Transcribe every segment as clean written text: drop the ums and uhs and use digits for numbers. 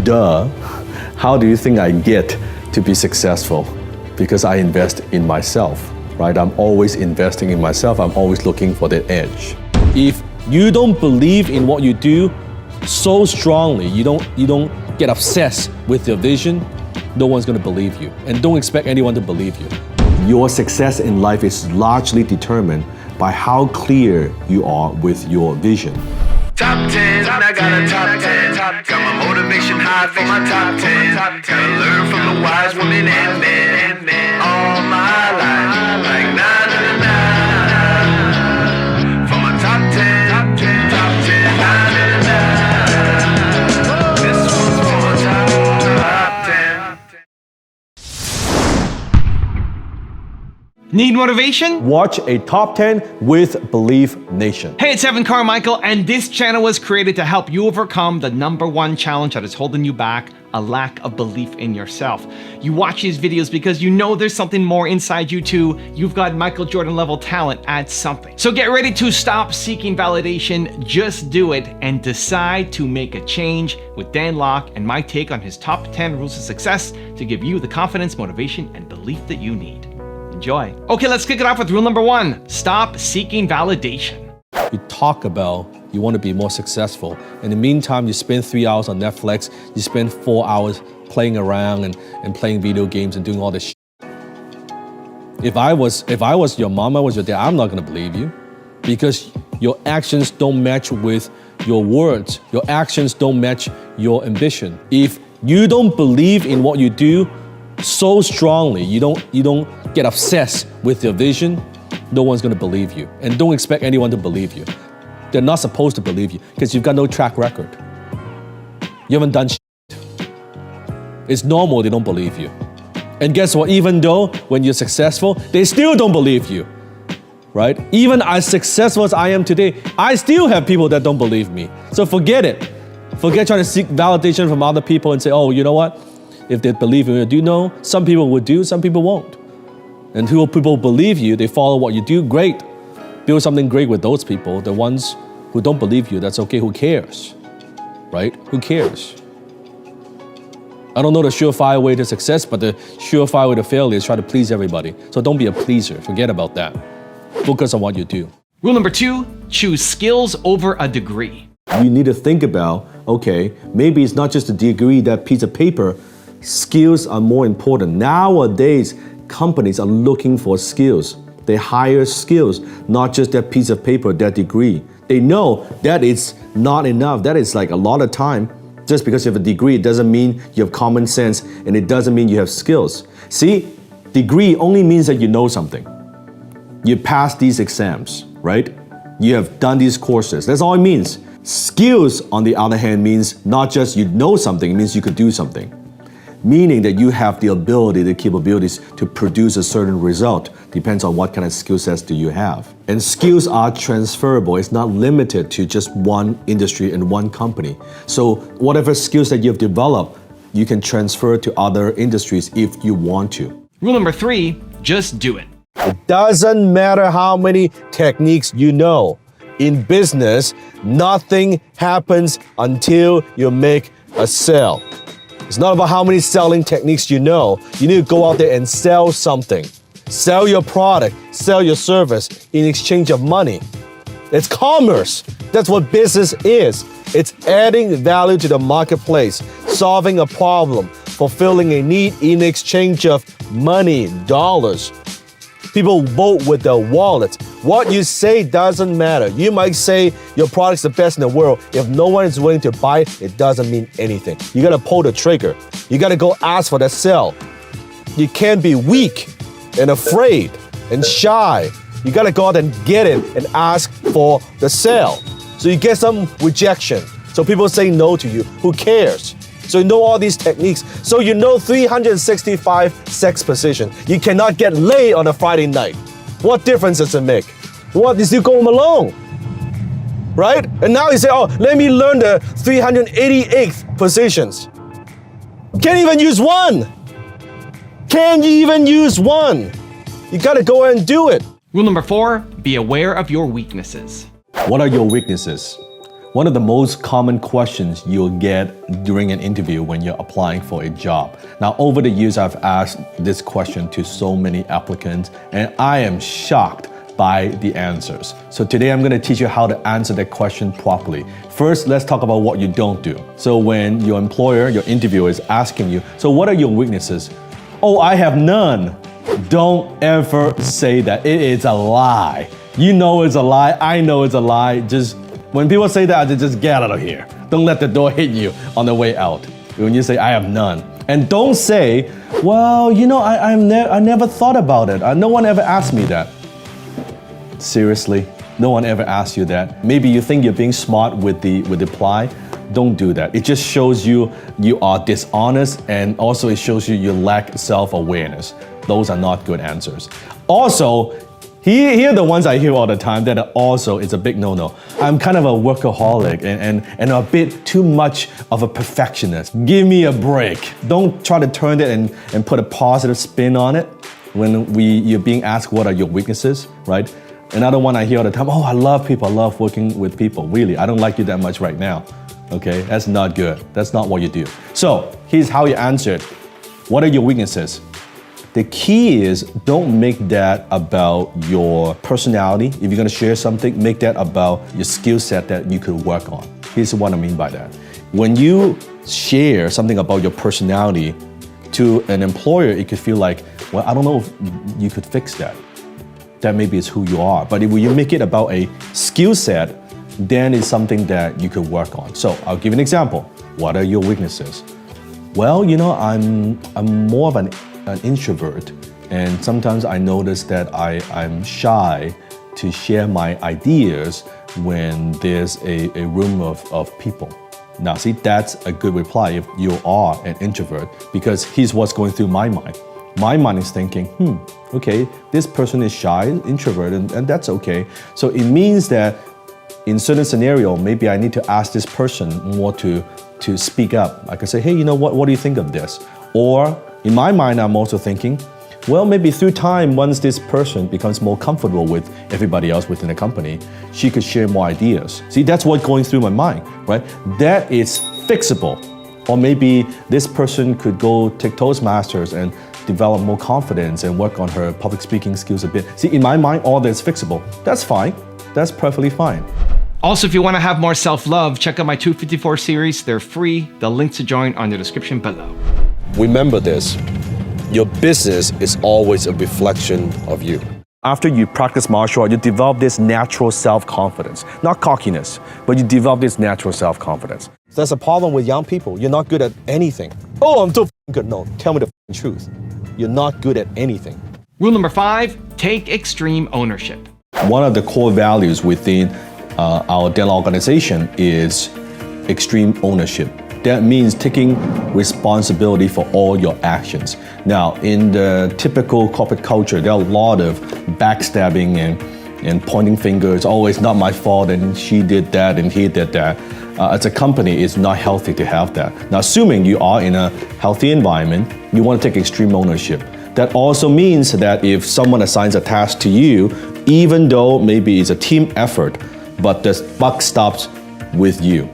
duh, how do you think I get to be successful? Because I invest in myself, right? I'm always investing in myself. I'm always looking for that edge. If you don't believe in what you do so strongly, you don't get obsessed with your vision, no one's gonna believe you. And don't expect anyone to believe you. Your success in life is largely determined by how clear you are with your vision. Top 10, I got a top 10. Got my motivation high for my top 10. Gotta learn from the wise women and men. All my life, like 9 for my top 10, top 10, 9. This one's for my top 10. Need motivation? Watch a top 10 with Belief Nation. Hey, it's Carmichael, and this channel was created to help you overcome the #1 challenge that is holding you back, a lack of belief in yourself. You watch these videos because you know there's something more inside you too. You've got Michael Jordan level talent at something. So get ready to stop seeking validation, just do it, and decide to make a change with Dan Lok and my take on his top 10 rules of success to give you the confidence, motivation, and belief that you need. Enjoy. Okay, let's kick it off with rule #1. Stop seeking validation. You talk about you want to be more successful. In the meantime, you spend 3 hours on Netflix, you spend 4 hours playing around and playing video games and doing all this shit. If I was your mom, I was your dad, I'm not gonna believe you. Because your actions don't match with your words. Your actions don't match your ambition. If you don't believe in what you do so strongly, you don't get obsessed with your vision, no one's gonna believe you. And don't expect anyone to believe you. They're not supposed to believe you because you've got no track record. You haven't done shit. It's normal they don't believe you. And guess what? Even though when you're successful, they still don't believe you, right? Even as successful as I am today, I still have people that don't believe me. So forget it. Forget trying to seek validation from other people and say, oh, you know what? If they believe in you, do you know? Some people will do, some people won't. And who people believe you, they follow what you do, great. Build something great with those people. The ones who don't believe you, that's okay, who cares? Right? Who cares? I don't know the surefire way to success, but the surefire way to failure is try to please everybody. So don't be a pleaser, forget about that. Focus on what you do. Rule #2, choose skills over a degree. You need to think about, okay, maybe it's not just a degree, that piece of paper. Skills are more important. Nowadays, companies are looking for skills. They hire skills, not just that piece of paper, that degree. They know that it's not enough. That is like a lot of time. Just because you have a degree, it doesn't mean you have common sense, and it doesn't mean you have skills. See, degree only means that you know something. You passed these exams, right? You have done these courses. That's all it means. Skills, on the other hand, means not just you know something, it means you could do something. Meaning that you have the ability, the capabilities to produce a certain result. Depends on what kind of skill sets do you have. And skills are transferable. It's not limited to just one industry and one company. So whatever skills that you've developed, you can transfer to other industries if you want to. Rule #3, just do it. It doesn't matter how many techniques you know. In business, nothing happens until you make a sale. It's not about how many selling techniques you know. You need to go out there and sell something. Sell your product, sell your service in exchange of money. It's commerce. That's what business is. It's adding value to the marketplace, solving a problem, fulfilling a need in exchange of money, dollars. People vote with their wallets. What you say doesn't matter. You might say your product's the best in the world. If no one is willing to buy it, it doesn't mean anything. You gotta pull the trigger. You gotta go ask for that sale. You can't be weak and afraid and shy. You gotta go out and get it and ask for the sale. So you get some rejection. So people say no to you. Who cares? So you know all these techniques. So you know 365 sex positions. You cannot get laid on a Friday night. What difference does it make? What is you go home alone? Right? And now you say, oh, let me learn the 388th positions. Can't even use one. Can't even use one. You gotta go and do it. Rule #4, be aware of your weaknesses. What are your weaknesses? One of the most common questions you'll get during an interview when you're applying for a job. Now, over the years, I've asked this question to so many applicants, and I am shocked by the answers. So today I'm going to teach you how to answer that question properly. First, let's talk about what you don't do. So when your employer, your interviewer is asking you, so what are your weaknesses? Oh, I have none. Don't ever say that. It is a lie. You know it's a lie. I know it's a lie. Just when people say that, just get out of here. Don't let the door hit you on the way out. When you say, I have none. And don't say, well, you know, I never thought about it. No one ever asked me that. Seriously, no one ever asked you that. Maybe you think you're being smart with the reply. Don't do that. It just shows you are dishonest, and also it shows you lack self-awareness. Those are not good answers. Also, here are the ones I hear all the time that are also is a big no-no. I'm kind of a workaholic and a bit too much of a perfectionist. Give me a break. Don't try to turn it and put a positive spin on it when you're being asked what are your weaknesses, right? Another one I hear all the time, oh, I love people, I love working with people. Really, I don't like you that much right now. Okay, that's not good. That's not what you do. So here's how you answer it. What are your weaknesses? The key is don't make that about your personality. If you're gonna share something, make that about your skill set that you could work on. Here's what I mean by that. When you share something about your personality to an employer, it could feel like, well, I don't know if you could fix that. That maybe is who you are. But if you make it about a skill set, then it's something that you could work on. So I'll give you an example. What are your weaknesses? Well, you know, I'm more of an introvert, and sometimes I notice that I'm shy to share my ideas when there's a room of people. Now, see, that's a good reply if you are an introvert, because here's what's going through my mind. My mind is thinking, okay, this person is shy, introvert, and that's okay. So it means that in certain scenario, maybe I need to ask this person more to speak up. I can say, hey, you know what do you think of this? Or in my mind, I'm also thinking, well, maybe through time, once this person becomes more comfortable with everybody else within the company, she could share more ideas. See, that's what's going through my mind, right? That is fixable. Or maybe this person could go take Toastmasters and develop more confidence and work on her public speaking skills a bit. See, in my mind, all that's fixable. That's fine. That's perfectly fine. Also, if you want to have more self-love, check out my 254 series. They're free. The link to join on the description below. Remember this, your business is always a reflection of you. After you practice martial art, you develop this natural self-confidence. Not cockiness, but you develop this natural self-confidence. That's a problem with young people. You're not good at anything. Oh, I'm so good. No, tell me the truth. You're not good at anything. Rule number 5, take extreme ownership. One of the core values within our Dan Lok organization is extreme ownership. That means taking responsibility for all your actions. Now, in the typical corporate culture, there are a lot of backstabbing and pointing fingers. Oh, it's not my fault, and she did that, and he did that. As a company, it's not healthy to have that. Now, assuming you are in a healthy environment, you want to take extreme ownership. That also means that if someone assigns a task to you, even though maybe it's a team effort, but the buck stops with you.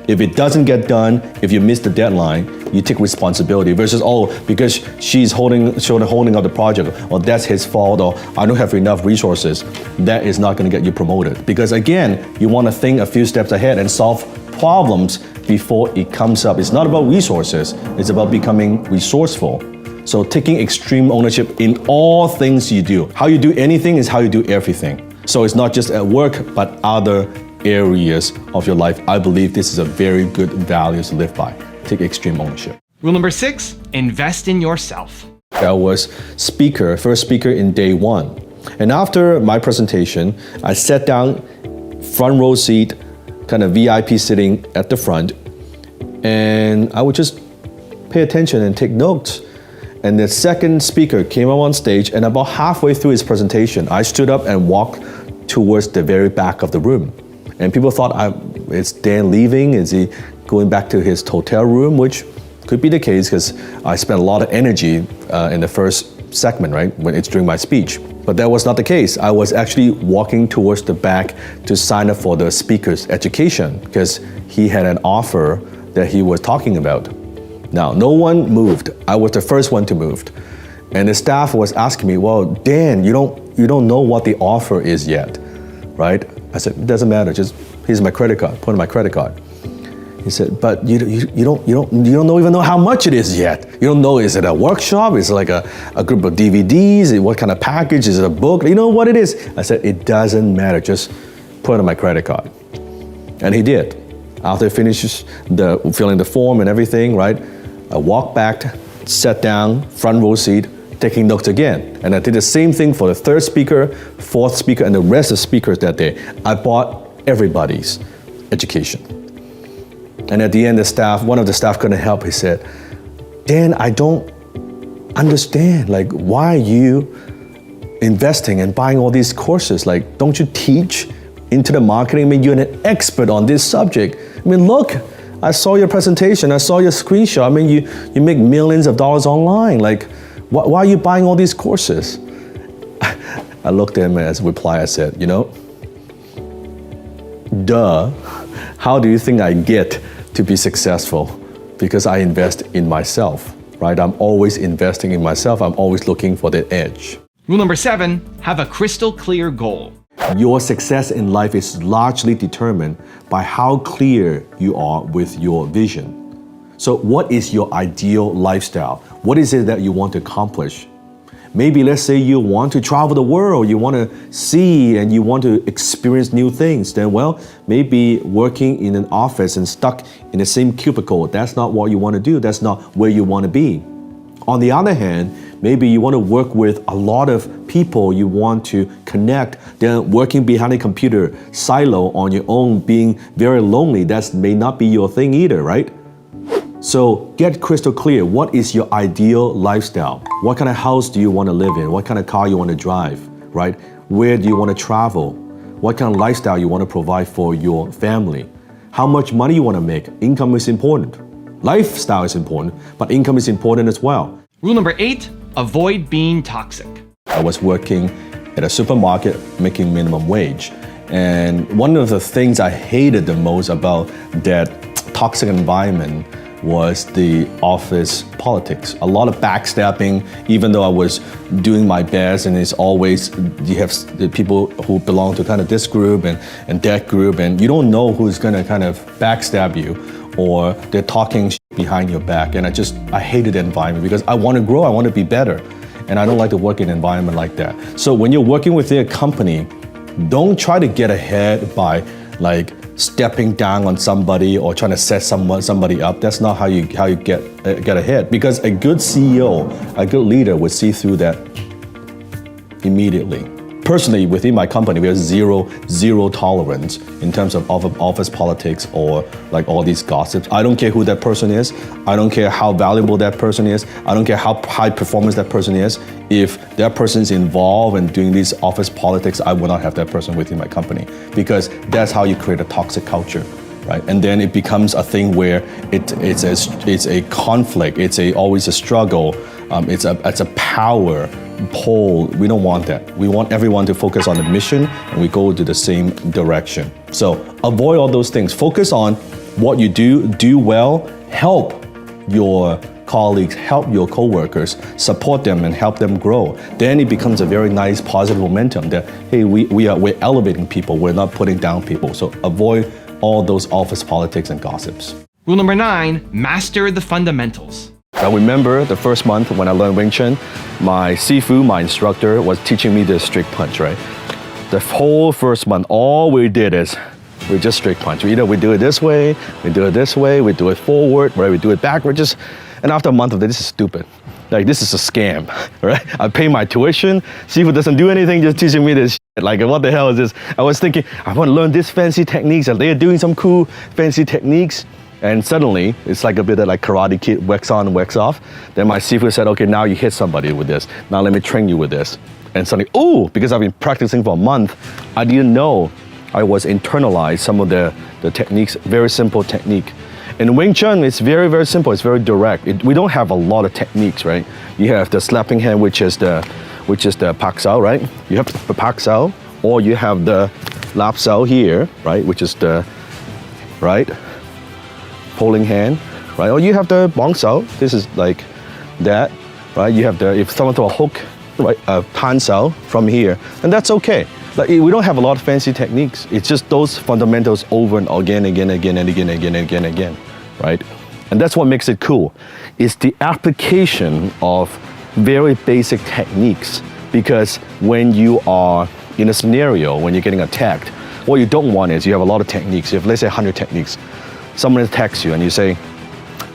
If it doesn't get done, if you miss the deadline, you take responsibility versus, oh, because she's holding up the project, or that's his fault, or I don't have enough resources. That is not going to get you promoted. Because again, you want to think a few steps ahead and solve problems before it comes up. It's not about resources, it's about becoming resourceful. So taking extreme ownership in all things you do. How you do anything is how you do everything. So it's not just at work, but other areas of your life. I believe this is a very good value to live by. Take extreme ownership. Rule number 6, invest in yourself. I was first speaker in day 1. And after my presentation, I sat down, front row seat, kind of VIP sitting at the front, and I would just pay attention and take notes. And the second speaker came up on stage, and about halfway through his presentation, I stood up and walked towards the very back of the room. And people thought, is Dan leaving? Is he going back to his hotel room? Which could be the case because I spent a lot of energy in the first segment, right? When it's during my speech. But that was not the case. I was actually walking towards the back to sign up for the speaker's education because he had an offer that he was talking about. Now, no one moved. I was the first one to move. And the staff was asking me, well, Dan, you don't know what the offer is yet, right? I said, it doesn't matter, just here's my credit card, put in my credit card. He said, but you don't even know how much it is yet. You don't know, is it a workshop? Is it like a group of DVDs? What kind of package? Is it a book? You know what it is? I said, it doesn't matter, just put it on my credit card. And he did. After he finishes filling the form and everything, right? I walked back, sat down, front row seat, taking notes again. And I did the same thing for the third speaker, fourth speaker, and the rest of the speakers that day. I bought everybody's education. And at the end, one of the staff couldn't help. He said, Dan, I don't understand. Like, why are you investing and buying all these courses? Like, don't you teach into the marketing? I mean, you're an expert on this subject. I mean, look, I saw your presentation. I saw your screenshot. I mean, you make millions of dollars online. Like, why are you buying all these courses? I looked at him as a reply. I said, duh. How do you think I get to be successful? Because I invest in myself, right? I'm always investing in myself. I'm always looking for the edge. Rule number 7, have a crystal clear goal. Your success in life is largely determined by how clear you are with your vision. So what is your ideal lifestyle? What is it that you want to accomplish? Maybe let's say you want to travel the world, you want to see and you want to experience new things. Then, well, maybe working in an office and stuck in the same cubicle, that's not what you want to do. That's not where you want to be. On the other hand, maybe you want to work with a lot of people, you want to connect, then working behind a computer silo on your own, being very lonely, that may not be your thing either, right? So get crystal clear. What is your ideal lifestyle? What kind of house do you want to live in? What kind of car you want to drive, right? Where do you want to travel? What kind of lifestyle you want to provide for your family? How much money you want to make? Income is important. Lifestyle is important, but income is important as well. Rule number 8, avoid being toxic. I was working at a supermarket making minimum wage. And one of the things I hated the most about that toxic environment was the office politics. A lot of backstabbing, even though I was doing my best, and it's always, you have the people who belong to kind of this group and that group, and you don't know who's gonna kind of backstab you, or they're talking behind your back. And I hated the environment because I want to grow, I want to be better. And I don't like to work in an environment like that. So when you're working with a company, don't try to get ahead by like stepping down on somebody or trying to set somebody up. That's not how you get ahead. Because a good CEO, a good leader would see through that immediately. Personally, within my company, we have zero tolerance in terms of office politics or like all these gossips. I don't care who that person is. I don't care how valuable that person is. I don't care how high performance that person is. If that person is involved in doing these office politics, I will not have that person within my company, because that's how you create a toxic culture, right? And then it becomes a thing where it's a conflict. It's always a struggle. It's a power pull. We don't want that. We want everyone to focus on the mission and we go to the same direction. So avoid all those things. Focus on what you do well, help your colleagues, help your coworkers, support them and help them grow. Then it becomes a very nice positive momentum that, hey, we're elevating people, we're not putting down people. So avoid all those office politics and gossips. Rule number 9, master the fundamentals. I remember the first month when I learned Wing Chun, my Sifu, my instructor, was teaching me the straight punch, right? The whole first month, all we did is we just straight punch. Either we do it this way, we do it this way, we do it forward, right? We do it backward. And after a month of this is stupid. Like, this is a scam, right? I pay my tuition, Sifu doesn't do anything, just teaching me this shit. Like, what the hell is this? I was thinking, I want to learn this fancy techniques, and they're doing some cool fancy techniques. And suddenly, it's like a bit of like Karate Kid, wax on, wax off. Then my Sifu said, okay, now you hit somebody with this. Now let me train you with this. And suddenly, ooh, because I've been practicing for a month, I didn't know I was internalized some of the techniques, very simple technique. In Wing Chun, it's very, very simple. It's very direct. We don't have a lot of techniques, right? You have the slapping hand, which is which is the pak sao, right? You have the pak sao, or you have the lap sao here, right? Which is the, right, pulling hand, right? Or you have the bong sao. This is like that, right? You have the, if someone throw a hook, right, tan sao from here, and that's okay. Like, we don't have a lot of fancy techniques. It's just those fundamentals over and again, right? And that's what makes it cool. It's the application of very basic techniques, because when you are in a scenario, when you're getting attacked, what you don't want is you have a lot of techniques. You have, let's say, 100 techniques. Someone attacks you and you say,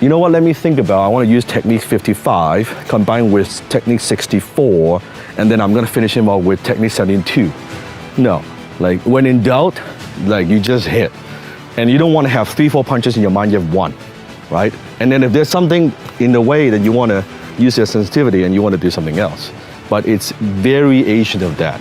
you know what, let me think about, I want to use technique 55 combined with technique 64, and then I'm going to finish him off with technique 72. No, like when in doubt, like you just hit. And you don't want to have 3-4 punches in your mind, you have one, right? And then if there's something in the way that you want to use your sensitivity and you want to do something else. But it's variation of that.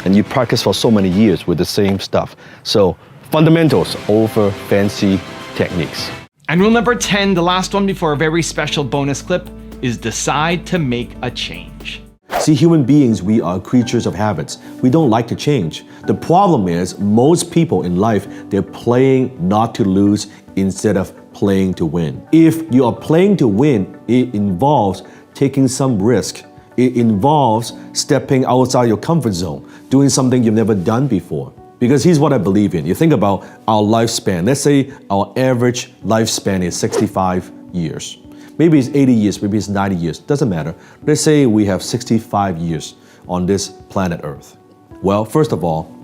And you practice for so many years with the same stuff. So fundamentals over fancy techniques. And rule number 10, the last one before a very special bonus clip, is decide to make a change. See, human beings, we are creatures of habits. We don't like to change. The problem is most people in life, they're playing not to lose instead of playing to win. If you are playing to win, it involves taking some risk. It involves stepping outside your comfort zone, doing something you've never done before. Because here's what I believe in. You think about our lifespan. Let's say our average lifespan is 65 years. Maybe it's 80 years, maybe it's 90 years, doesn't matter. Let's say we have 65 years on this planet Earth. Well, first of all,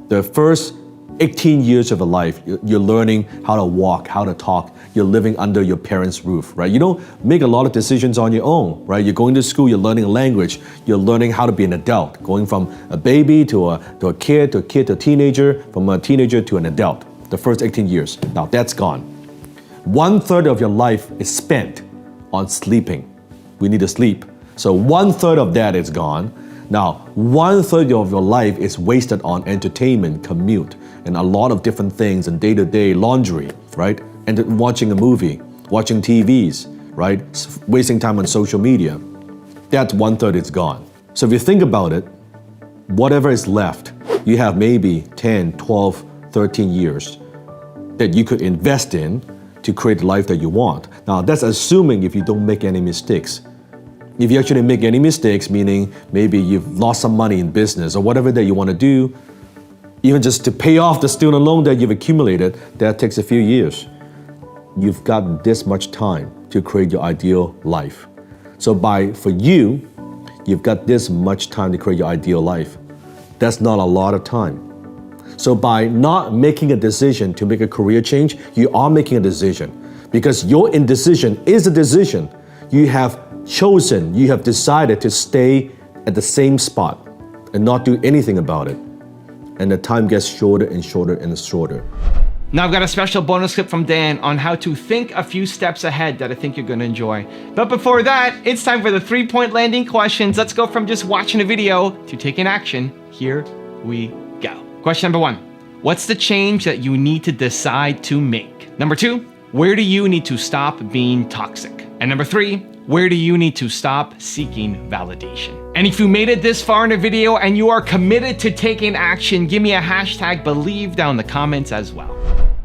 the first 18 years of your life, you're learning how to walk, how to talk. You're living under your parents' roof, right? You don't make a lot of decisions on your own, right? You're going to school, you're learning a language, you're learning how to be an adult, going from a baby to a kid to a teenager, from a teenager to an adult, the first 18 years. Now that's gone. 1/3 of your life is spent on sleeping. We need to sleep. So 1/3 of that is gone. Now, 1/3 of your life is wasted on entertainment, commute, and a lot of different things, and day-to-day laundry, right? And watching a movie, watching TVs, right? Wasting time on social media. That 1/3 is gone. So if you think about it, whatever is left, you have maybe 10, 12, 13 years that you could invest in to create the life that you want. Now, that's assuming if you don't make any mistakes. If you actually make any mistakes, meaning maybe you've lost some money in business or whatever that you want to do, even just to pay off the student loan that you've accumulated, that takes a few years. You've got this much time to create your ideal life. So for you, you've got this much time to create your ideal life. That's not a lot of time. So by not making a decision to make a career change, you are making a decision. Because your indecision is a decision. You have chosen, you have decided to stay at the same spot and not do anything about it. And the time gets shorter and shorter and shorter. Now I've got a special bonus clip from Dan on how to think a few steps ahead that I think you're gonna enjoy. But before that, it's time for the 3-point landing questions. Let's go from just watching a video to taking action. Here we go. Question number 1. What's the change that you need to decide to make? Number 2, where do you need to stop being toxic? And number 3, where do you need to stop seeking validation? And if you made it this far in the video and you are committed to taking action, give me a hashtag believe down in the comments as well.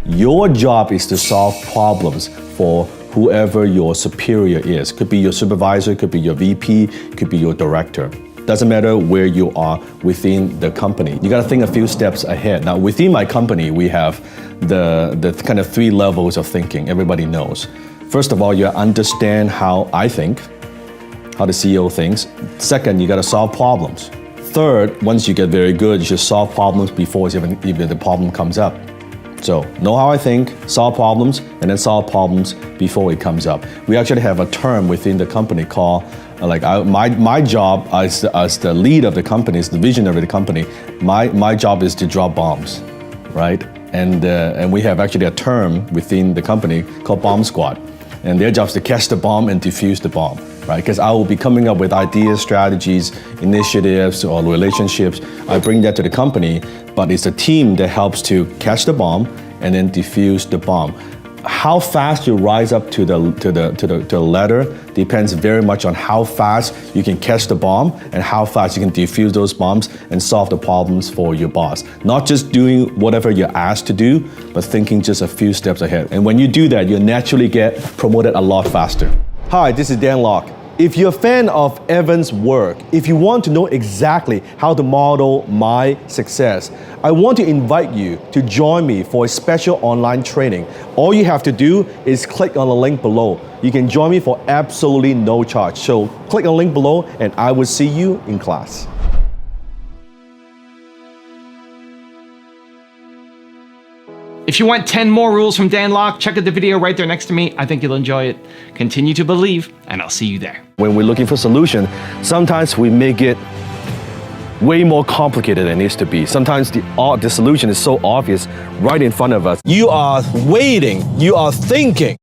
Your job is to solve problems for whoever your superior is. Could be your supervisor, could be your VP, could be your director. Doesn't matter where you are within the company. You gotta think a few steps ahead. Now, within my company, we have the kind of 3 levels of thinking everybody knows. First of all, you understand how I think, how the CEO thinks. Second, you gotta solve problems. Third, once you get very good, you should solve problems before even the problem comes up. So, know how I think, solve problems, and then solve problems before it comes up. We actually have a term within the company called, my job as the lead of the company, as the visionary of the company, my job is to drop bombs, right? And we have actually a term within the company called Bomb Squad. And their job is to catch the bomb and defuse the bomb, right? Because I will be coming up with ideas, strategies, initiatives, or relationships. I bring that to the company, but it's a team that helps to catch the bomb and then defuse the bomb. how fast you rise up to the ladder depends very much on how fast you can catch the bomb and how fast you can defuse those bombs and solve the problems for your boss. Not just doing whatever you're asked to do, but thinking just a few steps ahead. And when you do that, you'll naturally get promoted a lot faster. Hi, this is Dan Lok. If you're a fan of Evan's work, if you want to know exactly how to model my success, I want to invite you to join me for a special online training. All you have to do is click on the link below. You can join me for absolutely no charge. So click on the link below and I will see you in class. If you want 10 more rules from Dan Lok, check out the video right there next to me. I think you'll enjoy it. Continue to believe, and I'll see you there. When we're looking for a solution, sometimes we make it way more complicated than it needs to be. Sometimes the solution is so obvious right in front of us. You are waiting, you are thinking,